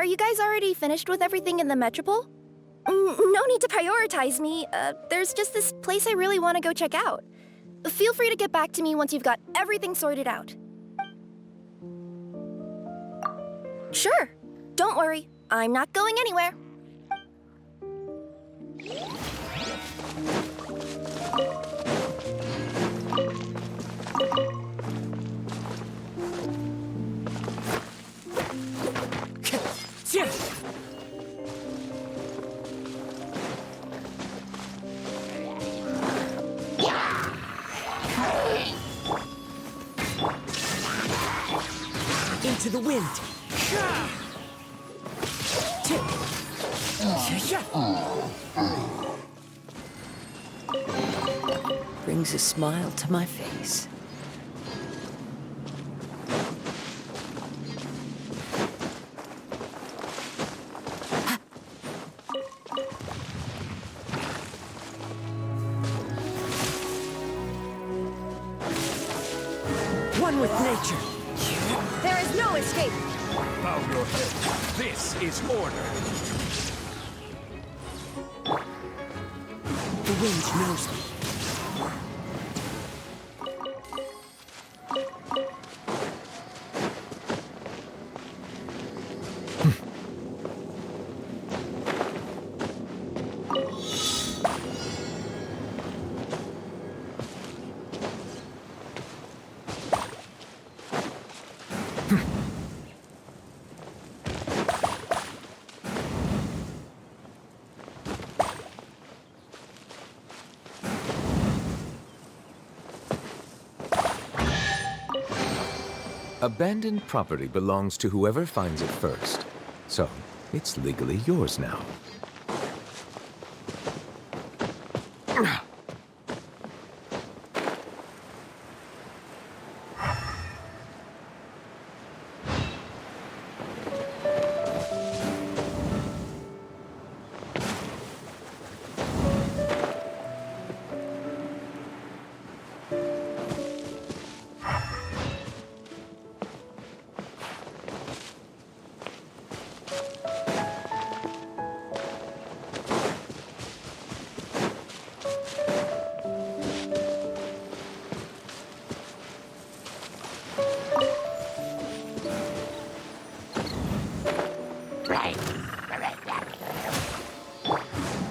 are you guys already finished with everything in the Metropole? No need to prioritize me. There's just this place I really want to go check out. Feel free to get back to me once you've got everything sorted out. Sure. Don't worry. I'm not going anywhere. Into the wind. Brings a smile to my face. One with nature. There is no escape. Bow your head. This is order. The wind knows me. Abandoned property belongs to whoever finds it first. So, it's legally yours now.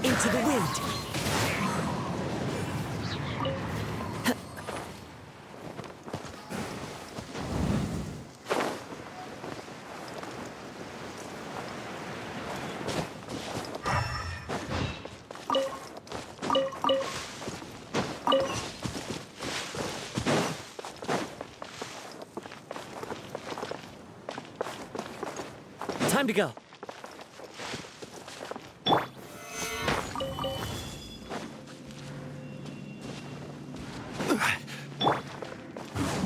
Into the wind. Time to go.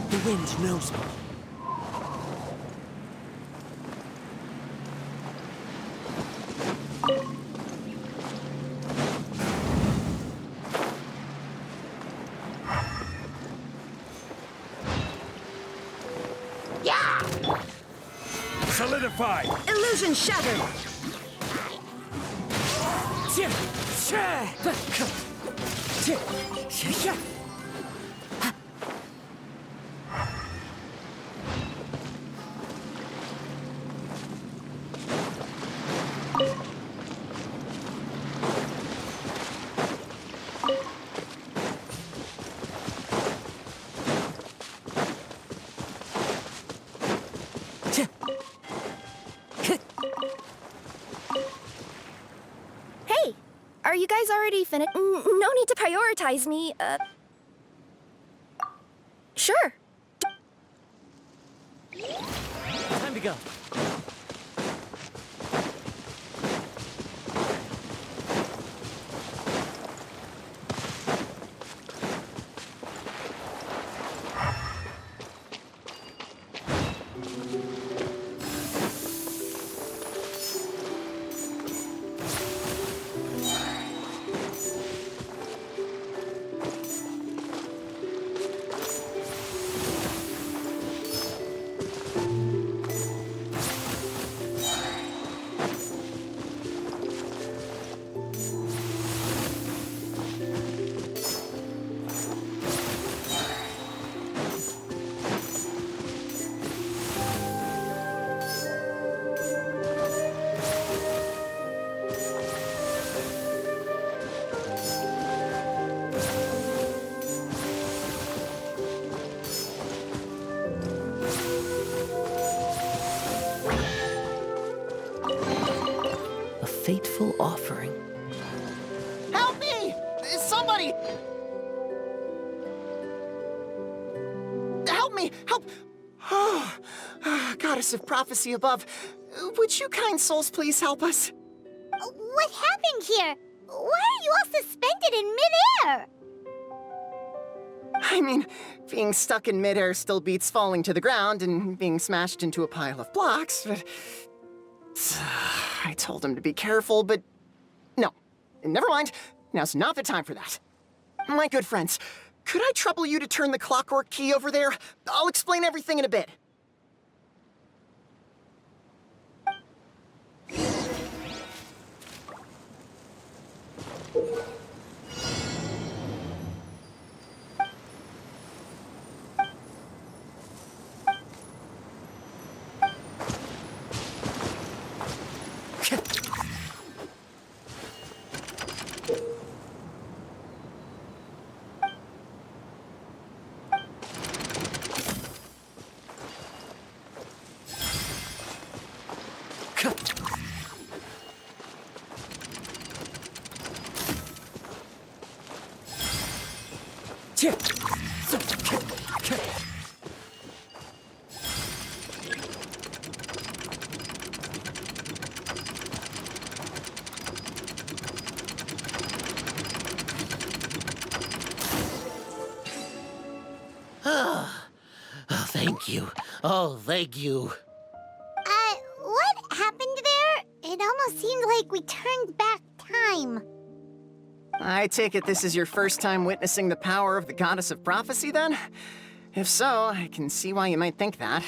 The wind knows me. Solidify! Illusion shattered. Hey, are you guys already finished? No need to prioritize me. Sure. Time to go. fateful offering. Help me! Somebody! Help me! Help! Oh, Goddess of Prophecy above, would you kind souls please help us? What happened here? Why are you all suspended in midair? I mean, being stuck in midair still beats falling to the ground and being smashed into a pile of blocks, but... I told him to be careful, but... No. Never mind. Now's not the time for that. My good friends, could I trouble you to turn the clockwork key over there? I'll explain everything in a bit. Thank you. Oh, thank you. What happened there? It almost seemed like we turned back time. I take it this is your first time witnessing the power of the Goddess of Prophecy, then? If so, I can see why you might think that.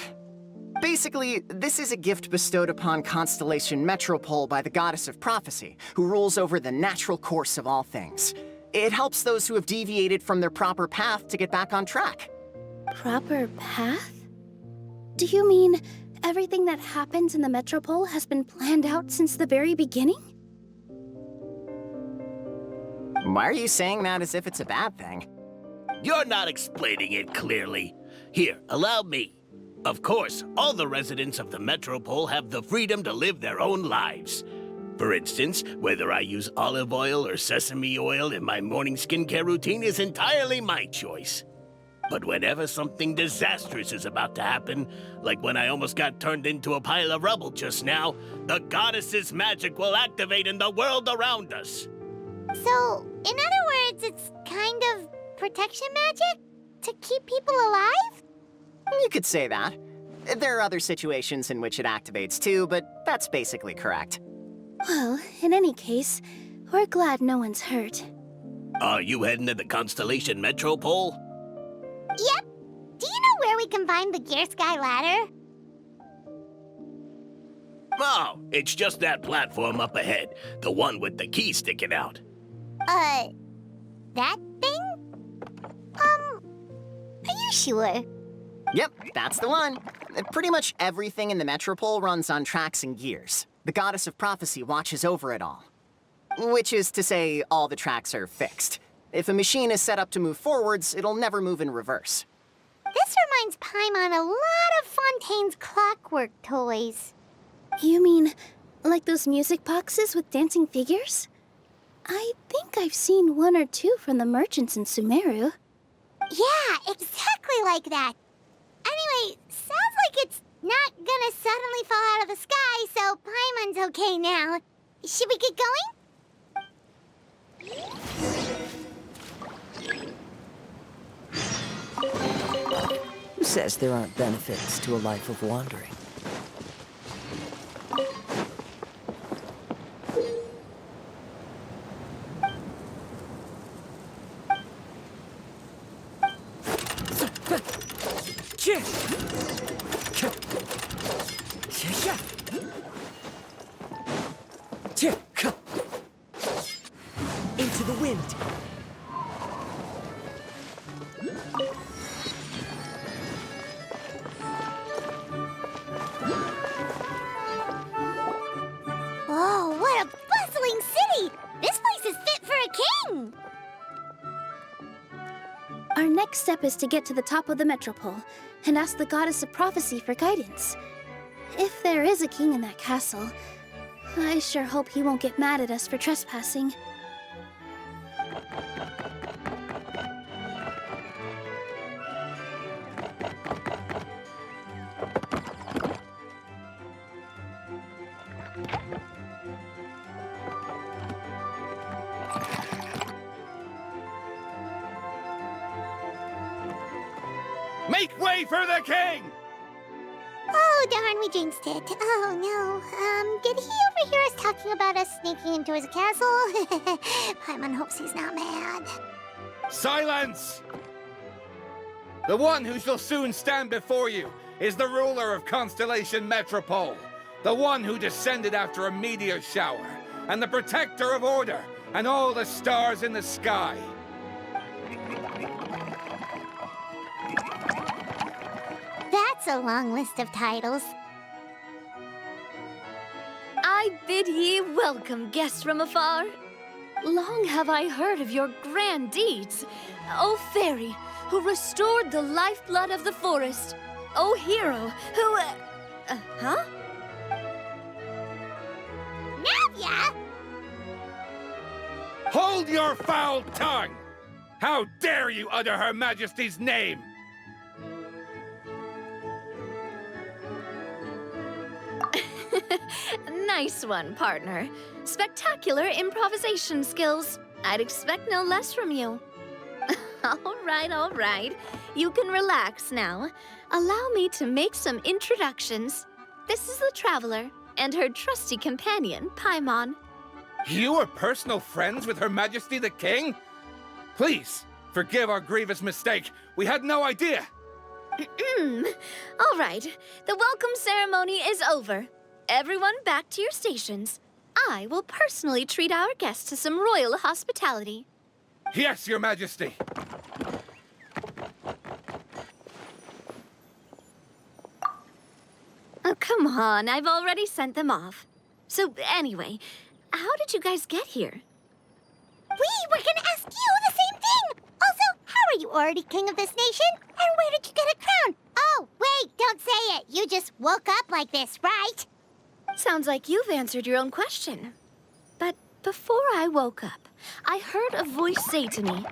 Basically, this is a gift bestowed upon Constellation Metropole by the Goddess of Prophecy, who rules over the natural course of all things. It helps those who have deviated from their proper path to get back on track. Proper path? Do you mean everything that happens in the Metropole has been planned out since the very beginning? Why are you saying that as if it's a bad thing? You're not explaining it clearly. Here, allow me. Of course, all the residents of the Metropole have the freedom to live their own lives. For instance, whether I use olive oil or sesame oil in my morning skincare routine is entirely my choice. But whenever something disastrous is about to happen, like when I almost got turned into a pile of rubble just now, the goddess's magic will activate in the world around us. So, in other words, it's kind of protection magic? To keep people alive? You could say that. There are other situations in which it activates too, but that's basically correct. Well, in any case, we're glad no one's hurt. Are you heading to the Constellation Metropole? Yep. Do you know where we can find the Gear Sky ladder? Oh, it's just that platform up ahead. The one with the key sticking out. That thing? Are you sure? Yep, that's the one. Pretty much everything in the Metropole runs on tracks and gears. The Goddess of Prophecy watches over it all. Which is to say, all the tracks are fixed. If a machine is set up to move forwards, it'll never move in reverse. This reminds Paimon a lot of Fontaine's clockwork toys. You mean, like those music boxes with dancing figures? I think I've seen one or two from the merchants in Sumeru. Yeah, exactly like that. Anyway, sounds like it's not gonna suddenly fall out of the sky, so Paimon's okay now. Should we get going? Who says there aren't benefits to a life of wandering? Into the wind. Whoa, what a bustling city! This place is fit for a king! Our next step is to get to the top of the Metropole and ask the Goddess of Prophecy for guidance. If there is a king in that castle, I sure hope he won't get mad at us for trespassing. Make way for the king! Oh, darn, we jinxed it. Oh, no. Did he overhear us talking about us sneaking into his castle? Paimon hopes he's not mad. Silence! The one who shall soon stand before you is the ruler of Constellation Metropole, the one who descended after a meteor shower, and the protector of order and all the stars in the sky. That's a long list of titles. I bid ye welcome, guests from afar. Long have I heard of your grand deeds, O fairy, who restored the lifeblood of the forest. O hero, who... huh? Navia! Hold your foul tongue! How dare you utter Her Majesty's name! Nice one, partner. Spectacular improvisation skills. I'd expect no less from you. All right. You can relax now. Allow me to make some introductions. This is the Traveler, and her trusty companion, Paimon. You are personal friends with Her Majesty the King? Please, forgive our grievous mistake. We had no idea. All right, the welcome ceremony is over. Everyone back to your stations. I will personally treat our guests to some royal hospitality. Yes, Your Majesty. Oh, come on, I've already sent them off. So anyway, how did you guys get here? We were gonna ask you the same thing! Also, how are you already king of this nation? And where did you get a crown? Oh, wait, don't say it. You just woke up like this, right? Sounds like you've answered your own question. But before I woke up, I heard a voice say to me,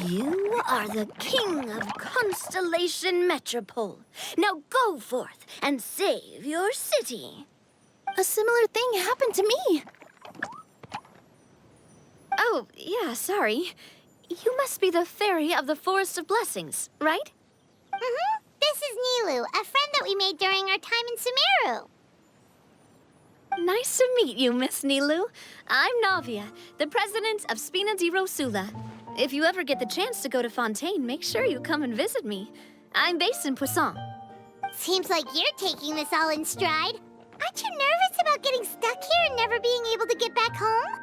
"You are the king of Constellation Metropole. Now go forth and save your city." A similar thing happened to me. Oh, yeah, sorry. You must be the fairy of the Forest of Blessings, right? Mm-hmm. This is Nilu, a friend that we made during our time in Sumeru. Nice to meet you, Miss Nilu. I'm Navia, the president of Spina di Rosula. If you ever get the chance to go to Fontaine, make sure you come and visit me. I'm based in Poisson. Seems like you're taking this all in stride. Aren't you nervous about getting stuck here and never being able to get back home?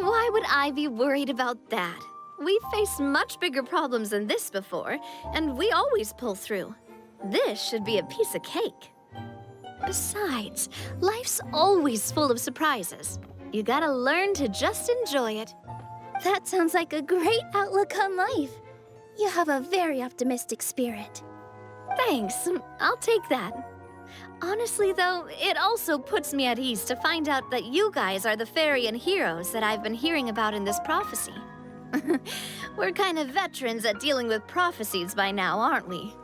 Why would I be worried about that? We've faced much bigger problems than this before, and we always pull through. This should be a piece of cake. Besides, life's always full of surprises. You gotta learn to just enjoy it. That sounds like a great outlook on life. You have a very optimistic spirit. Thanks, I'll take that. Honestly, though, it also puts me at ease to find out that you guys are the fairy and heroes that I've been hearing about in this prophecy. We're kind of veterans at dealing with prophecies by now, aren't we?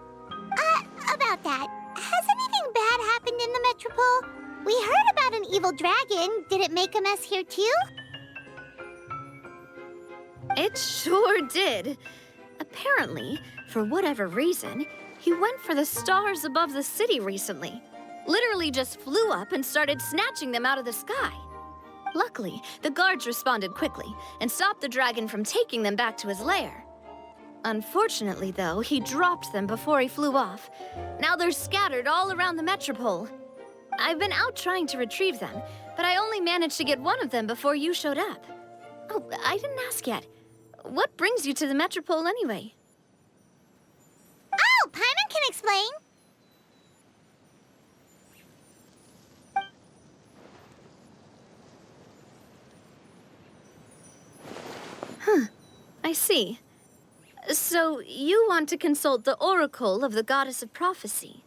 About that, has anything bad happened in the Metropole? We heard about an evil dragon. Did it make a mess here too? It sure did. Apparently, for whatever reason, he went for the stars above the city recently. Literally just flew up and started snatching them out of the sky. Luckily, the guards responded quickly and stopped the dragon from taking them back to his lair. Unfortunately, though, he dropped them before he flew off. Now they're scattered all around the Metropole. I've been out trying to retrieve them, but I only managed to get one of them before you showed up. Oh, I didn't ask yet. What brings you to the Metropole anyway? Oh, Paimon can explain. I see. So, you want to consult the Oracle of the Goddess of Prophecy?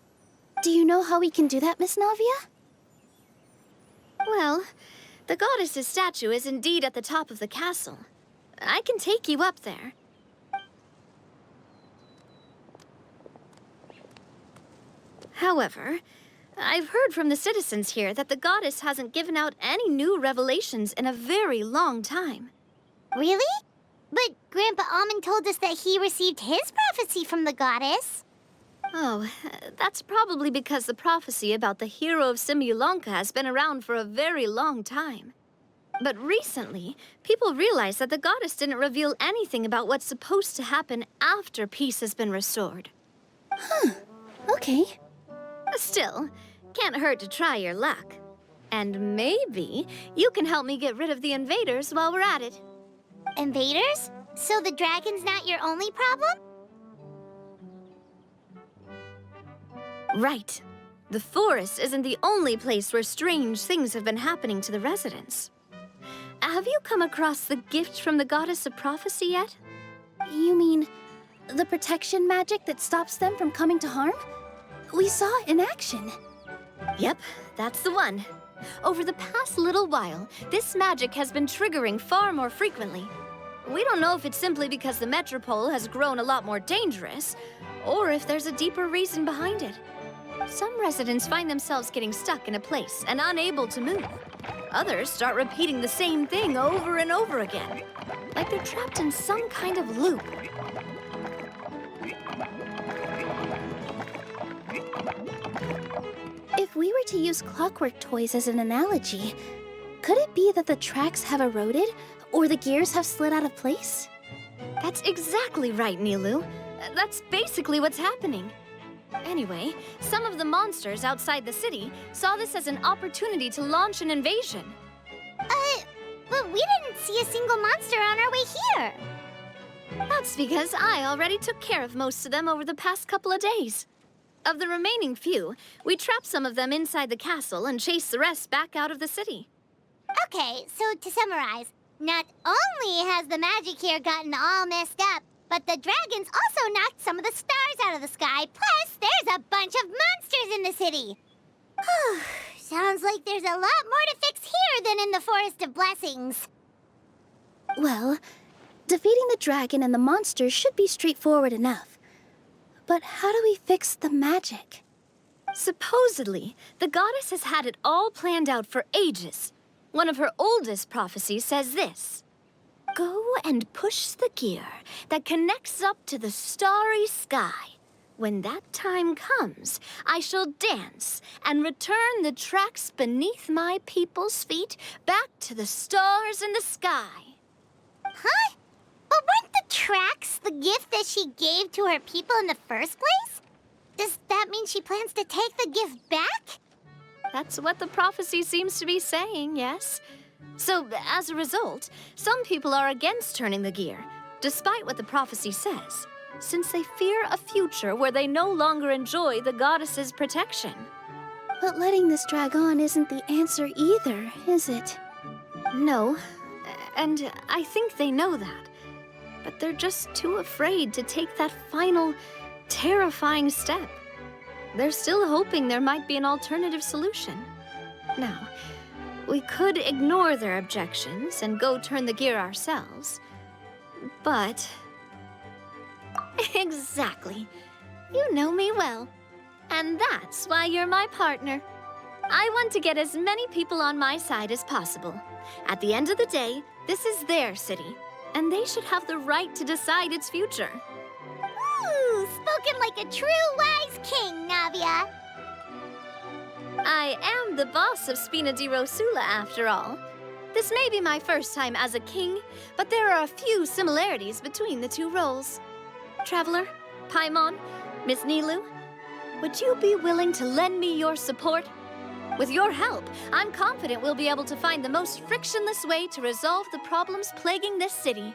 Do you know how we can do that, Miss Navia? Well, the goddess's statue is indeed at the top of the castle. I can take you up there. However, I've heard from the citizens here that the goddess hasn't given out any new revelations in a very long time. Really? But Grandpa Almond told us that he received his prophecy from the goddess. Oh, that's probably because the prophecy about the hero of Simulanka has been around for a very long time. But recently, people realized that the goddess didn't reveal anything about what's supposed to happen after peace has been restored. Okay. Still, can't hurt to try your luck. And maybe you can help me get rid of the invaders while we're at it. Invaders? So the dragon's not your only problem? Right. The forest isn't the only place where strange things have been happening to the residents. Have you come across the gift from the goddess of prophecy yet? You mean the protection magic that stops them from coming to harm? We saw it in action. Yep, that's the one. Over the past little while, this magic has been triggering far more frequently. We don't know if it's simply because the Metropole has grown a lot more dangerous, or if there's a deeper reason behind it. Some residents find themselves getting stuck in a place and unable to move. Others start repeating the same thing over and over again, like they're trapped in some kind of loop. If we were to use clockwork toys as an analogy, could it be that the tracks have eroded or the gears have slid out of place? That's exactly right, Nilu. That's basically what's happening. Anyway, some of the monsters outside the city saw this as an opportunity to launch an invasion. But we didn't see a single monster on our way here. That's because I already took care of most of them over the past couple of days. Of the remaining few, we trapped some of them inside the castle and chased the rest back out of the city. Okay, so to summarize, not only has the magic here gotten all messed up, but the dragons also knocked some of the stars out of the sky, plus there's a bunch of monsters in the city. Sounds like there's a lot more to fix here than in the Forest of Blessings. Well, defeating the dragon and the monsters should be straightforward enough. But how do we fix the magic? Supposedly, the goddess has had it all planned out for ages. One of her oldest prophecies says this: "Go and push the gear that connects up to the starry sky. When that time comes, I shall dance and return the tracks beneath my people's feet back to the stars in the sky." Huh? But weren't the tracks the gift that she gave to her people in the first place? Does that mean she plans to take the gift back? That's what the prophecy seems to be saying, yes. So, as a result, some people are against turning the gear, despite what the prophecy says, since they fear a future where they no longer enjoy the goddess's protection. But letting this drag on isn't the answer either, is it? No, and I think they know that. But they're just too afraid to take that final, terrifying step. They're still hoping there might be an alternative solution. Now, we could ignore their objections and go turn the gear ourselves. But... Exactly. You know me well. And that's why you're my partner. I want to get as many people on my side as possible. At the end of the day, this is their city, and they should have the right to decide its future. Ooh, spoken like a true wise king, Navia. I am the boss of Spina di Rosula, after all. This may be my first time as a king, but there are a few similarities between the two roles. Traveler, Paimon, Miss Nilu, would you be willing to lend me your support? With your help, I'm confident we'll be able to find the most frictionless way to resolve the problems plaguing this city.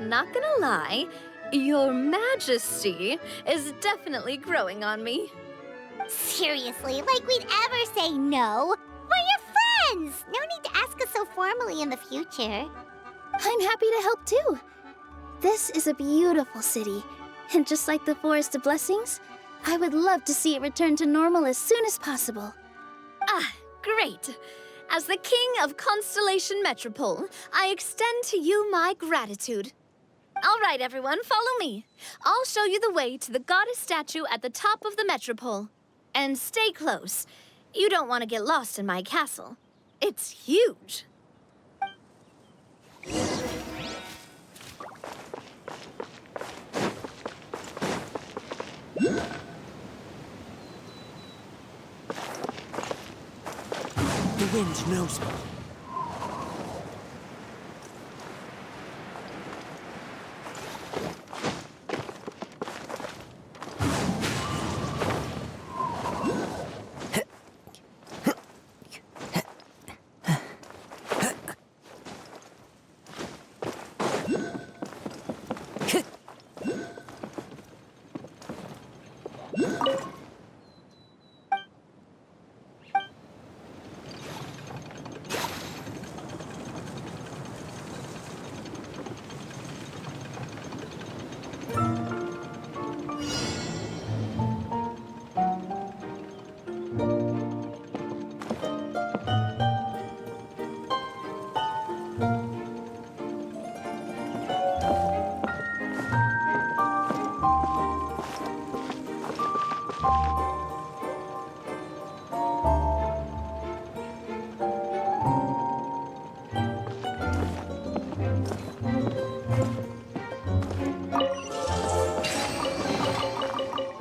not gonna lie, Your Majesty is definitely growing on me. Seriously, like we'd ever say no. We're your friends! No need to ask us so formally in the future. I'm happy to help too. This is a beautiful city, and just like the Forest of Blessings, I would love to see it return to normal as soon as possible. Ah, great. As the King of Constellation Metropole, I extend to you my gratitude. All right, everyone, follow me. I'll show you the way to the goddess statue at the top of the Metropole. And stay close. You don't want to get lost in my castle. It's huge. The wind knows me.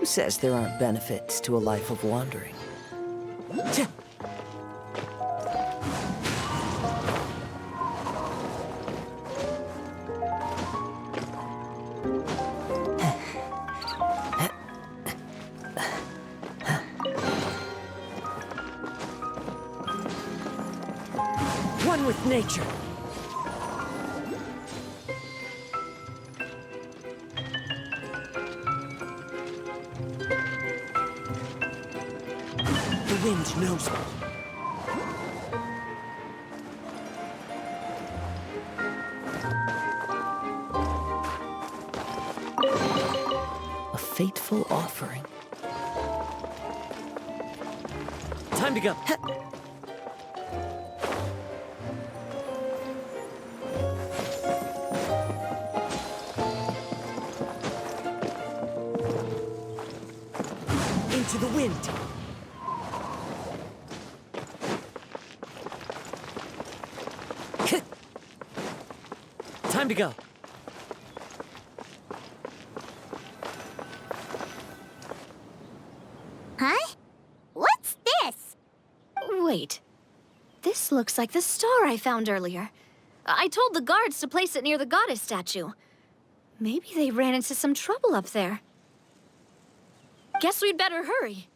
Who says there aren't benefits to a life of wandering? One with nature. The wind knows me. A fateful offering. Time to go. Into the wind. Time to go. Huh? What's this? Wait. This looks like the star I found earlier. I told the guards to place it near the goddess statue. Maybe they ran into some trouble up there. Guess we'd better hurry.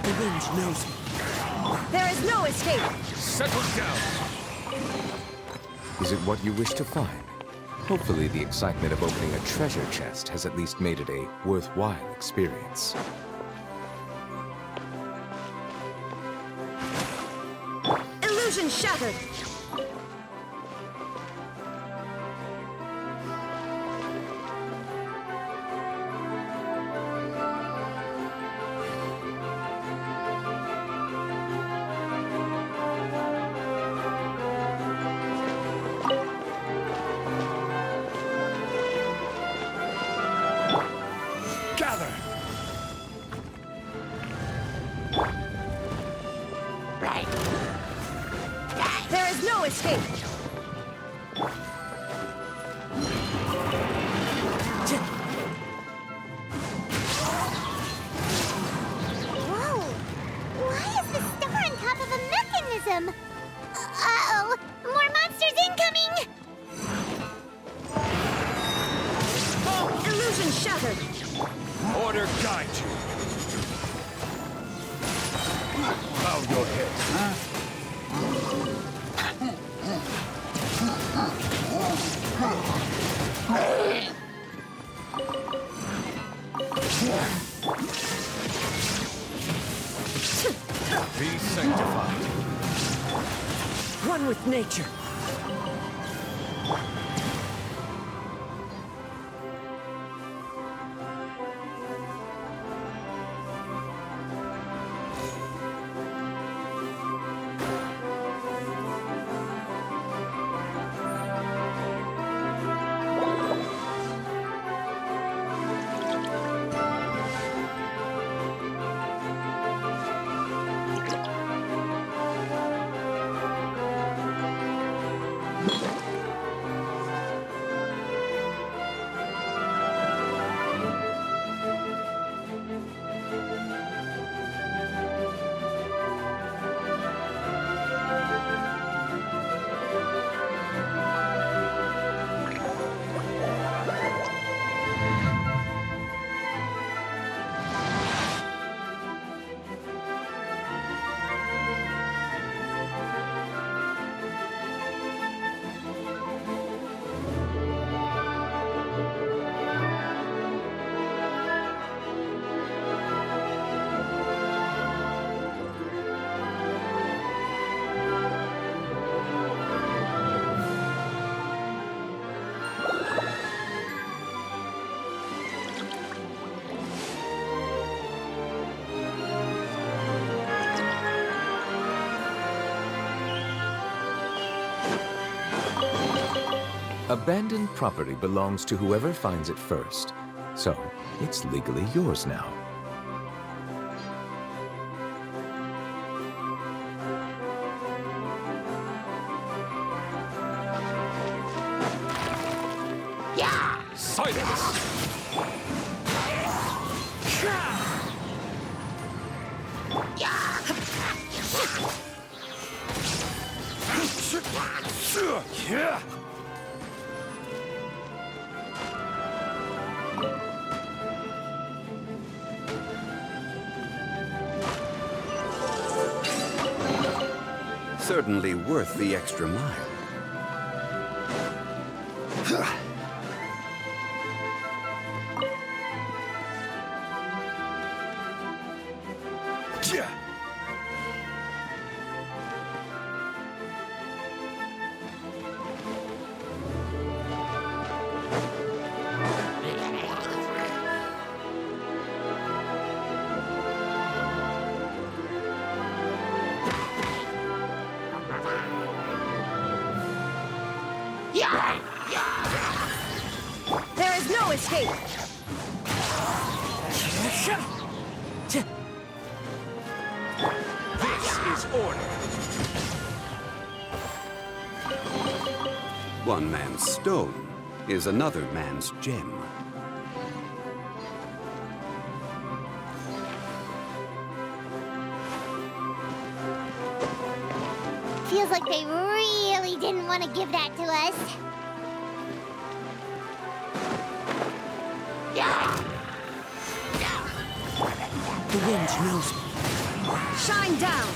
The wind knows me. There is no escape! Settle down. Is it what you wish to find? Hopefully the excitement of opening a treasure chest has at least made it a worthwhile experience. Illusion shattered! Gather. Right. is no escape! Whoa! Why is the star on top of a mechanism? Uh-oh! More monsters incoming! Illusion shattered! Order guide you. Bow your head. Be sanctified. One with nature. Abandoned property belongs to whoever finds it first, so it's legally yours now. Silence! Yeah! Certainly worth the extra mile. There is no escape! This is order. One man's stone is another man's gem. Feels like they really didn't want to give that to us. The wind knows me. Shine down!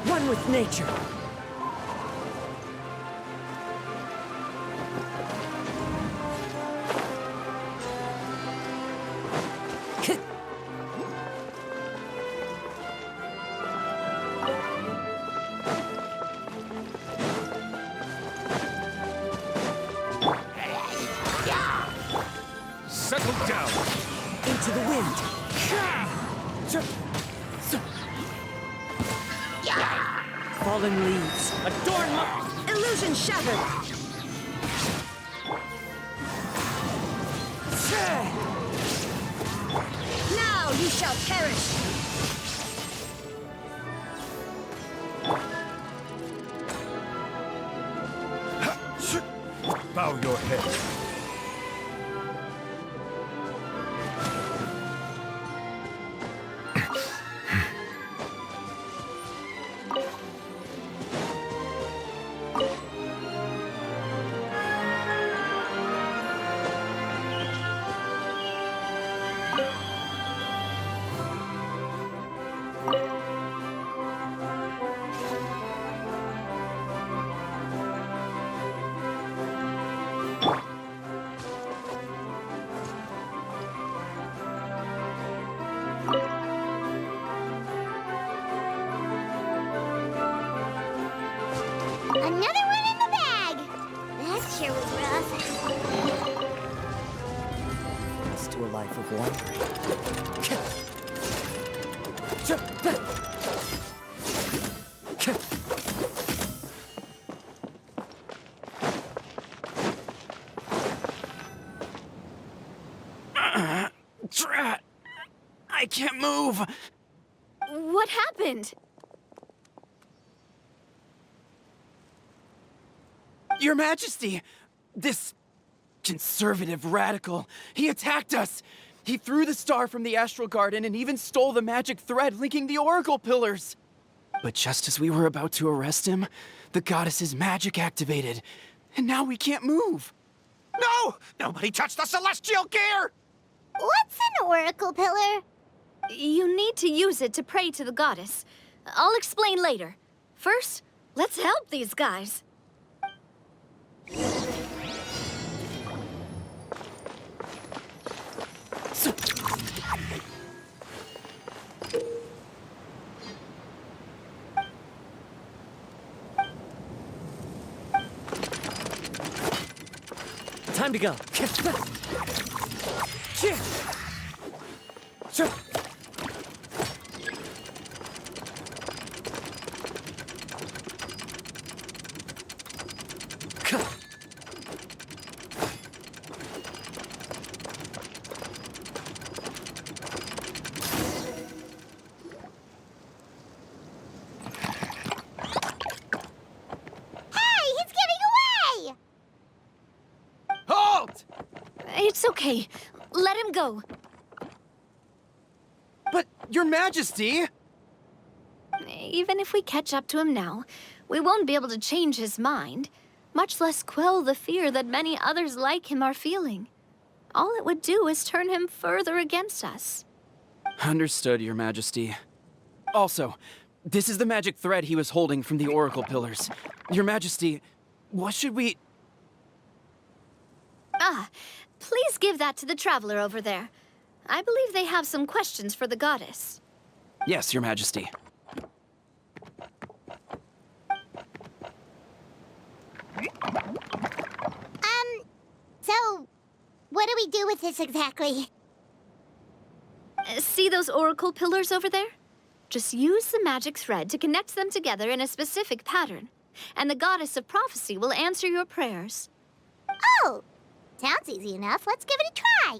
One with nature. Settle down. Into the wind. Fallen leaves. Adorn my... Illusion shattered. Now you shall perish. Bow your head. Another one in the bag! That sure was rough. It's to a life of wandering. Drat! I can't move! What happened? Your Majesty! This conservative radical, he attacked us! He threw the star from the Astral Garden and even stole the magic thread linking the Oracle Pillars! But just as we were about to arrest him, the goddess's magic activated, and now we can't move! No! Nobody touched the celestial gear! What's an oracle pillar? You need to use it to pray to the goddess. I'll explain later. First, let's help these guys. Time to go. It's okay. Let him go. But, Your Majesty! Even if we catch up to him now, we won't be able to change his mind, much less quell the fear that many others like him are feeling. All it would do is turn him further against us. Understood, Your Majesty. Also, this is the magic thread he was holding from the Oracle Pillars. Your Majesty, what should we... Please give that to the traveler over there. I believe they have some questions for the goddess. Yes, Your Majesty. So, what do we do with this exactly? See those oracle pillars over there? Just use the magic thread to connect them together in a specific pattern, and the goddess of prophecy will answer your prayers. Oh! Sounds easy enough. Let's give it a try.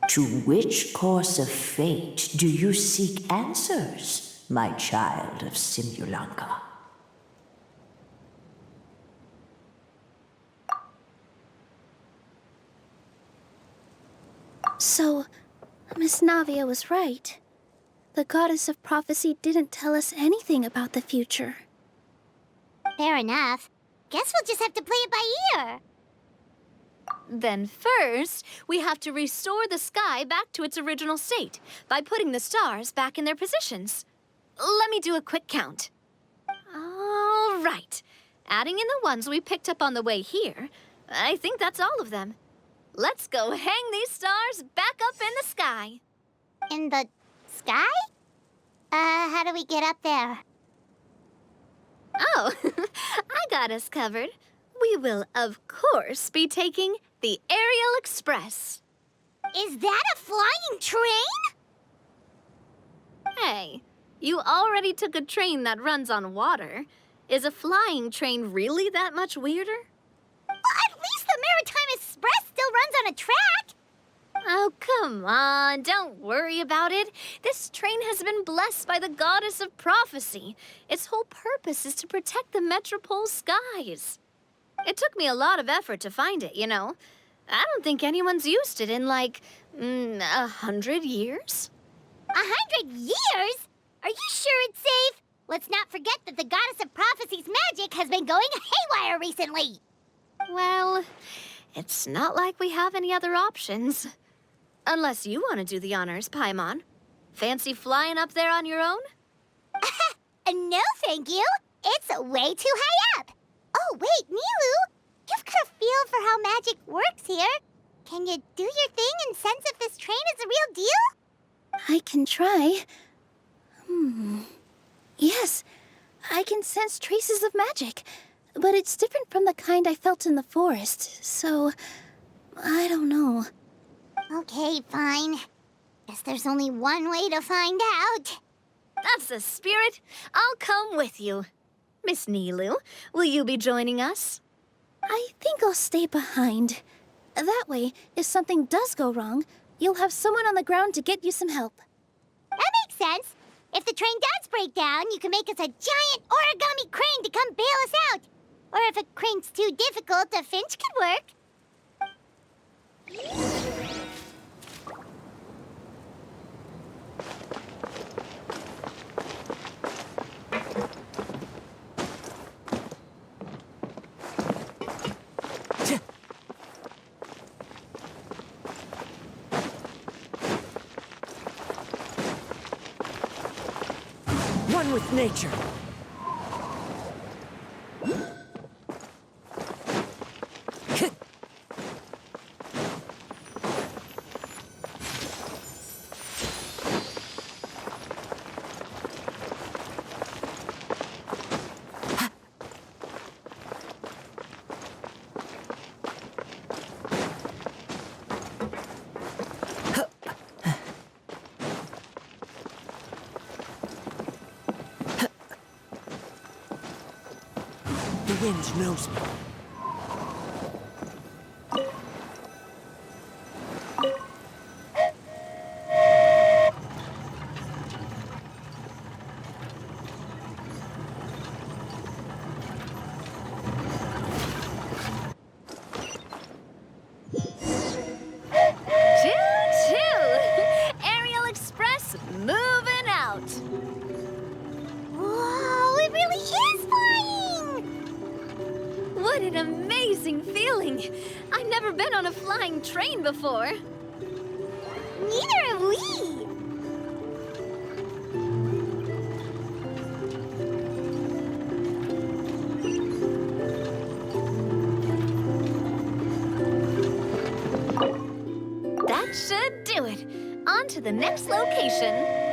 To which course of fate do you seek answers, my child of Simulanka? So, Miss Navia was right. The goddess of prophecy didn't tell us anything about the future. Fair enough. Guess we'll just have to play it by ear. Then first, we have to restore the sky back to its original state by putting the stars back in their positions. Let me do a quick count. All right. Adding in the ones we picked up on the way here, I think that's all of them. Let's go hang these stars back up in the sky. In the sky? How do we get up there? Oh, I got us covered. We will, of course, be taking the Aerial Express. Is that a flying train? Hey, you already took a train that runs on water. Is a flying train really that much weirder? Well, at least the Maritime Express still runs on a track. Oh, come on, don't worry about it. This train has been blessed by the goddess of prophecy. Its whole purpose is to protect the Metropole skies. It took me a lot of effort to find it, you know. I don't think anyone's used it in, like, 100 years. 100 years? Are you sure it's safe? Let's not forget that the goddess of prophecy's magic has been going haywire recently. Well, it's not like we have any other options. Unless you want to do the honors, Paimon. Fancy flying up there on your own? No, thank you. It's way too high up. Oh, wait, Nilu. You've got a feel for how magic works here. Can you do your thing and sense if this train is the real deal? I can try. Yes, I can sense traces of magic. But it's different from the kind I felt in the forest, so I don't know. Okay, fine. Guess there's only one way to find out. That's the spirit. I'll come with you. Miss Nilu, will you be joining us? I think I'll stay behind. That way, if something does go wrong, you'll have someone on the ground to get you some help. That makes sense. If the train does break down, you can make us a giant origami crane to come bail us out. Or if a crane's too difficult, a finch could work. One with nature. The wind knows me. Choo-choo! Aerial Express moving out. Whoa, it really is flying! What an amazing feeling! I've never been on a flying train before. Neither have we. That should do it. On to the next location.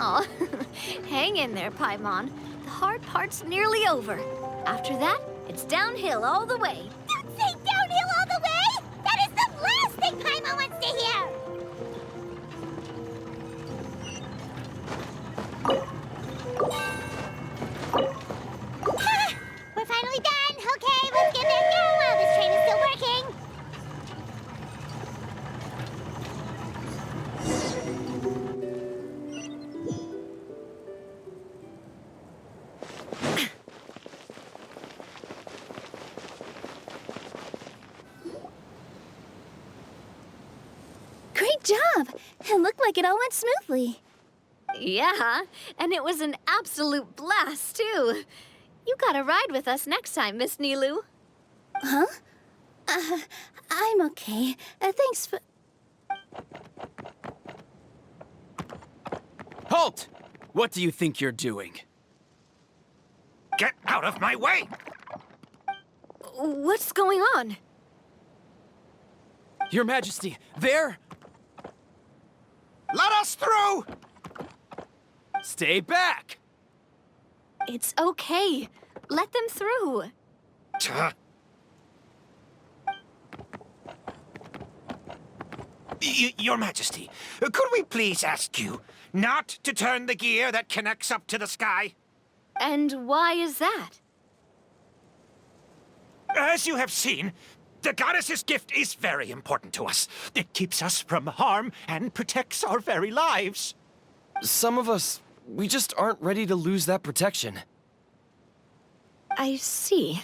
Oh, hang in there, Paimon. The hard part's nearly over. After that, it's downhill all the way. Don't say downhill all the way! That is the last thing Paimon wants to hear! Ha! We're finally done! Okay, let's get back down while this train is still working! Great job! It looked like it all went smoothly. Yeah, and it was an absolute blast, too. You gotta ride with us next time, Miss Nilu. Huh? I'm okay. Thanks for... Halt! What do you think you're doing? Get out of my way! What's going on? Your Majesty, there! Let us through! Stay back! It's okay. Let them through. Your Majesty, could we please ask you not to turn the gear that connects up to the sky? And why is that? As you have seen, the goddess's gift is very important to us. It keeps us from harm and protects our very lives. Some of us, we just aren't ready to lose that protection. I see.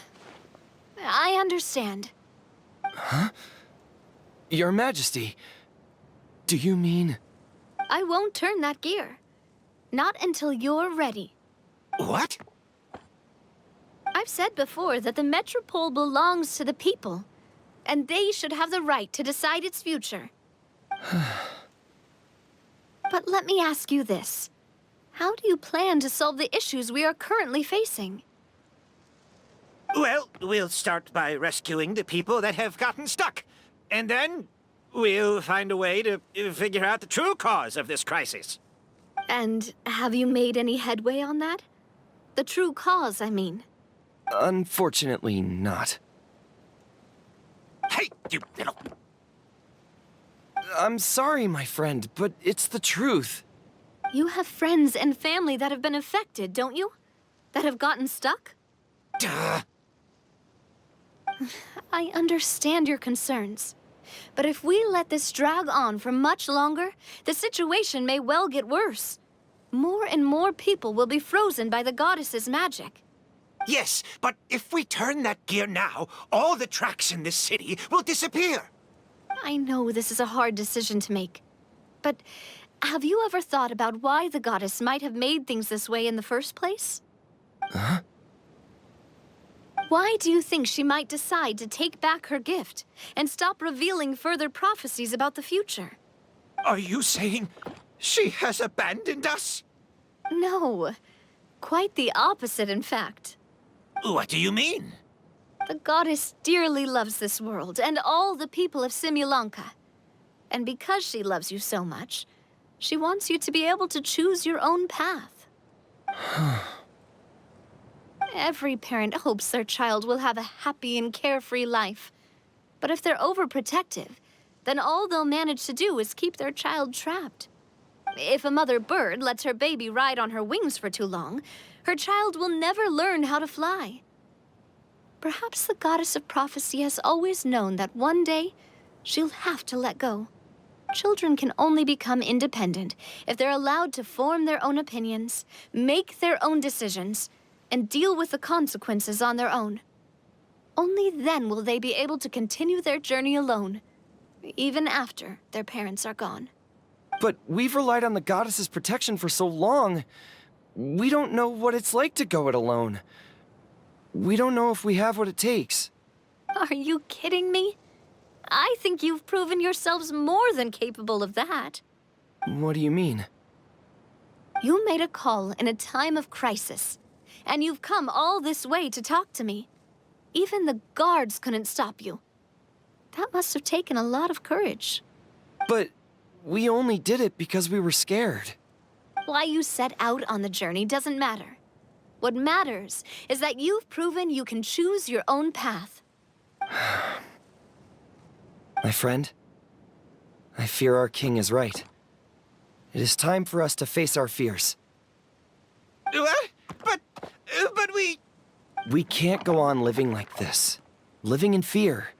I understand. Huh? Your Majesty, do you mean... I won't turn that gear. Not until you're ready. What? I've said before that the Metropole belongs to the people, and they should have the right to decide its future. But let me ask you this. How do you plan to solve the issues we are currently facing? Well, we'll start by rescuing the people that have gotten stuck. And then we'll find a way to figure out the true cause of this crisis. And have you made any headway on that? The true cause, I mean. Unfortunately not. Hey, you little... I'm sorry, my friend, but it's the truth. You have friends and family that have been affected, don't you? That have gotten stuck? Duh. I understand your concerns. But if we let this drag on for much longer, the situation may well get worse. More and more people will be frozen by the goddess's magic. Yes, but if we turn that gear now, all the tracks in this city will disappear. I know this is a hard decision to make. But have you ever thought about why the goddess might have made things this way in the first place? Huh? Why do you think she might decide to take back her gift and stop revealing further prophecies about the future? Are you saying she has abandoned us? No. Quite the opposite, in fact. What do you mean? The goddess dearly loves this world and all the people of Simulanka. And because she loves you so much, she wants you to be able to choose your own path. Every parent hopes their child will have a happy and carefree life. But if they're overprotective, then all they'll manage to do is keep their child trapped. If a mother bird lets her baby ride on her wings for too long, her child will never learn how to fly. Perhaps the goddess of prophecy has always known that one day she'll have to let go. Children can only become independent if they're allowed to form their own opinions, make their own decisions, and deal with the consequences on their own. Only then will they be able to continue their journey alone, even after their parents are gone. But we've relied on the goddess's protection for so long. We don't know what it's like to go it alone. We don't know if we have what it takes. Are you kidding me? I think you've proven yourselves more than capable of that. What do you mean? You made a call in a time of crisis, and you've come all this way to talk to me. Even the guards couldn't stop you. That must have taken a lot of courage. But we only did it because we were scared. Why you set out on the journey doesn't matter. What matters is that you've proven you can choose your own path. My friend, I fear our king is right. It is time for us to face our fears. What? But we... We can't go on living like this. Living in fear.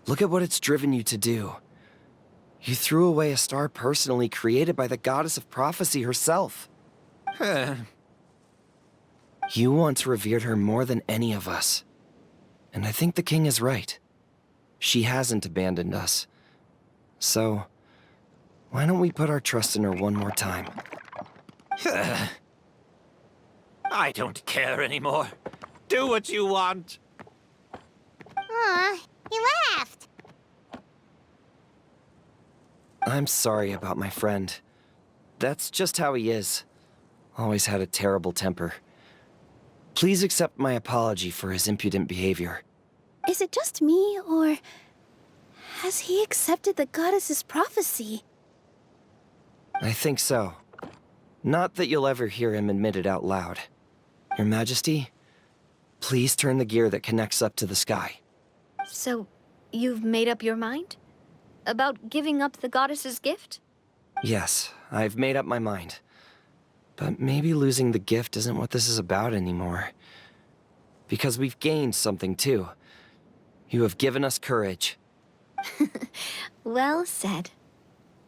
Look at what it's driven you to do. You threw away a star personally created by the goddess of prophecy herself. You once revered her more than any of us. And I think the king is right. She hasn't abandoned us. So, why don't we put our trust in her one more time? I don't care anymore. Do what you want. Aw, he laughed. I'm sorry about my friend. That's just how he is. Always had a terrible temper. Please accept my apology for his impudent behavior. Is it just me, or has he accepted the goddess's prophecy? I think so. Not that you'll ever hear him admit it out loud. Your Majesty, please turn the gear that connects up to the sky. So, you've made up your mind? About giving up the goddess's gift? Yes, I've made up my mind. But maybe losing the gift isn't what this is about anymore. Because we've gained something too. You have given us courage. Well said.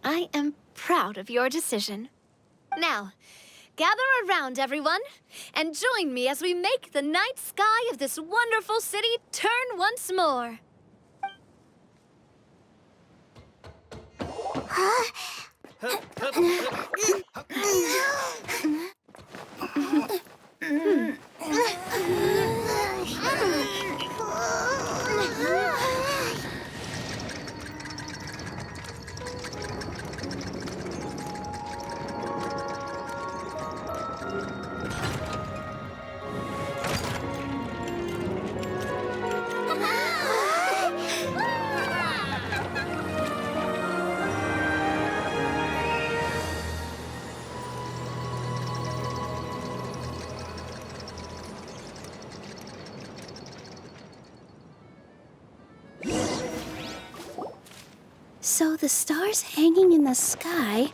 I am proud of your decision. Now, gather around, everyone, and join me as we make the night sky of this wonderful city turn once more. So the stars hanging in the sky,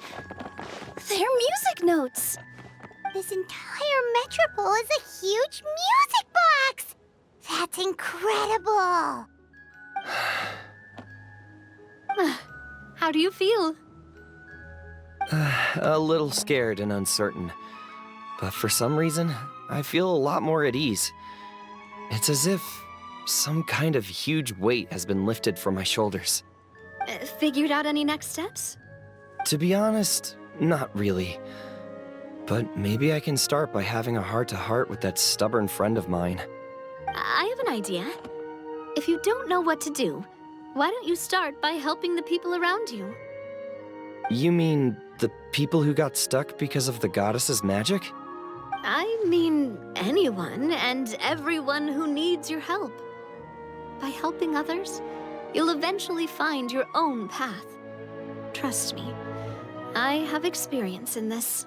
they're music notes. This entire metropole is a huge music box! That's incredible! How do you feel? A little scared and uncertain. But for some reason, I feel a lot more at ease. It's as if some kind of huge weight has been lifted from my shoulders. Figured out any next steps? To be honest, not really. But maybe I can start by having a heart-to-heart with that stubborn friend of mine. I have an idea. If you don't know what to do, why don't you start by helping the people around you? You mean the people who got stuck because of the goddess's magic? I mean anyone and everyone who needs your help. By helping others, you'll eventually find your own path. Trust me, I have experience in this.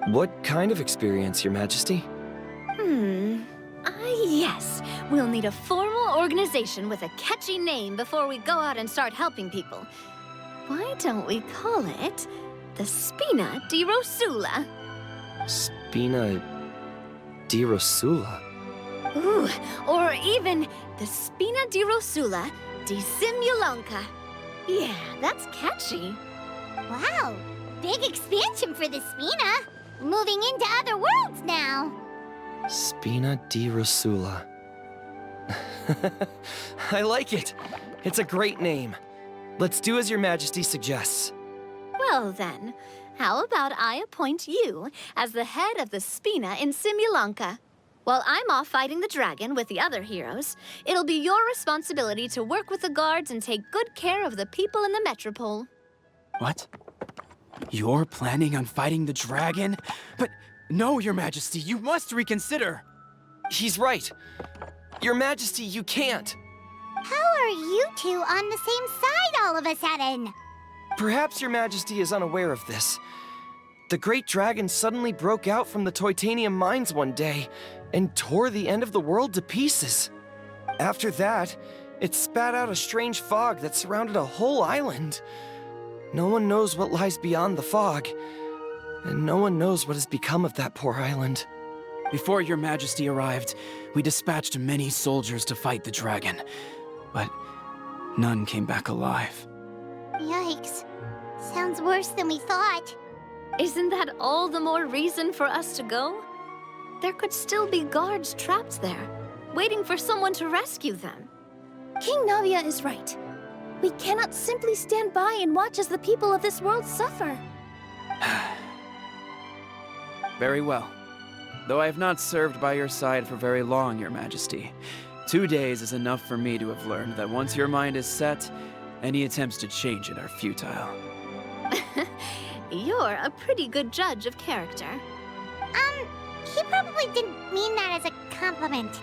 What kind of experience, Your Majesty? Yes. We'll need a formal organization with a catchy name before we go out and start helping people. Why don't we call it the Spina di Rosula? Spina di Rosula? Ooh, or even the Spina di Rosula di Simulonka. Yeah, that's catchy. Wow, big expansion for the Spina. Moving into other worlds now. Spina di Rosula. I like it. It's a great name. Let's do as Your Majesty suggests. Well then, how about I appoint you as the head of the Spina in Simulonka? While I'm off fighting the dragon with the other heroes, it'll be your responsibility to work with the guards and take good care of the people in the metropole. What? You're planning on fighting the dragon? But no, Your Majesty, you must reconsider. He's right. Your Majesty, you can't. How are you two on the same side all of a sudden? Perhaps Your Majesty is unaware of this. the great dragon suddenly broke out from the Titanium mines one day and tore the end of the world to pieces. After that, it spat out a strange fog that surrounded a whole island. No one knows what lies beyond the fog, and no one knows what has become of that poor island. Before your majesty arrived, we dispatched many soldiers to fight the dragon, but none came back alive. Yikes. Sounds worse than we thought. Isn't that all the more reason for us to go? There could still be guards trapped there, waiting for someone to rescue them. King Navia is right. We cannot simply stand by and watch as the people of this world suffer. Very well. Though I have not served by your side for very long, your majesty. 2 days is enough for me to have learned that once your mind is set, any attempts to change it are futile. You're a pretty good judge of character. He probably didn't mean that as a compliment.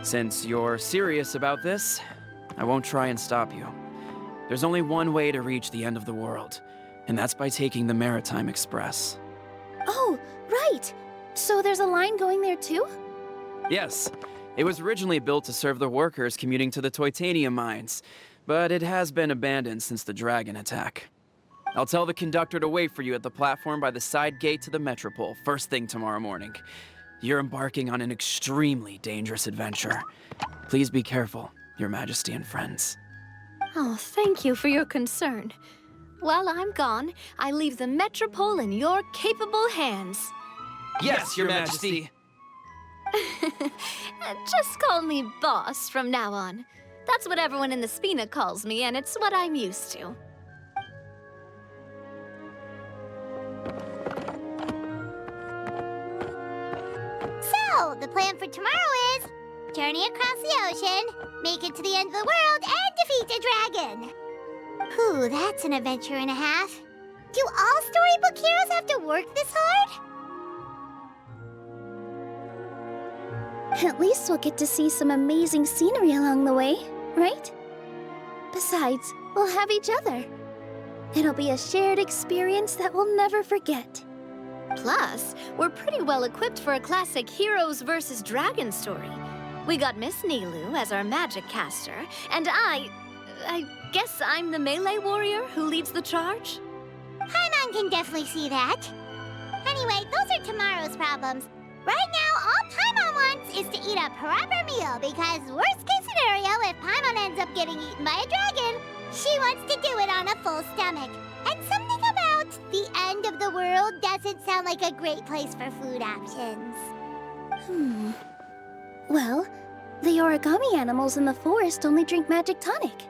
Since you're serious about this, I won't try and stop you. There's only one way to reach the end of the world, and that's by taking the Maritime Express. Oh, right! So there's a line going there too? Yes, it was originally built to serve the workers commuting to the Titanium mines, but it has been abandoned since the dragon attack. I'll tell the conductor to wait for you at the platform by the side gate to the Metropole first thing tomorrow morning. You're embarking on an extremely dangerous adventure. Please be careful, Your Majesty and friends. Oh, thank you for your concern. While I'm gone, I leave the Metropole in your capable hands. Yes, Your Majesty! Just call me boss from now on. That's what everyone in the Spina calls me, and it's what I'm used to. So, the plan for tomorrow is journey across the ocean, make it to the end of the world, and defeat a dragon. Whew, that's an adventure and a half. Do all storybook heroes have to work this hard? At least we'll get to see some amazing scenery along the way, right? Besides, we'll have each other. It'll be a shared experience that we'll never forget. Plus, we're pretty well equipped for a classic heroes versus dragon story. We got Miss Nilu as our magic caster, and I guess I'm the melee warrior who leads the charge? Paimon can definitely see that. Anyway, those are tomorrow's problems. Right now, all Paimon wants is to eat a proper meal, because worst case scenario, if Paimon ends up getting eaten by a dragon, she wants to do it on a full stomach. And something about the end of the world doesn't sound like a great place for food options. Well, the origami animals in the forest only drink magic tonic.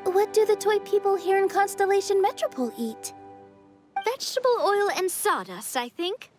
What do the toy people here in Constellation Metropole eat? Vegetable oil and sawdust, I think.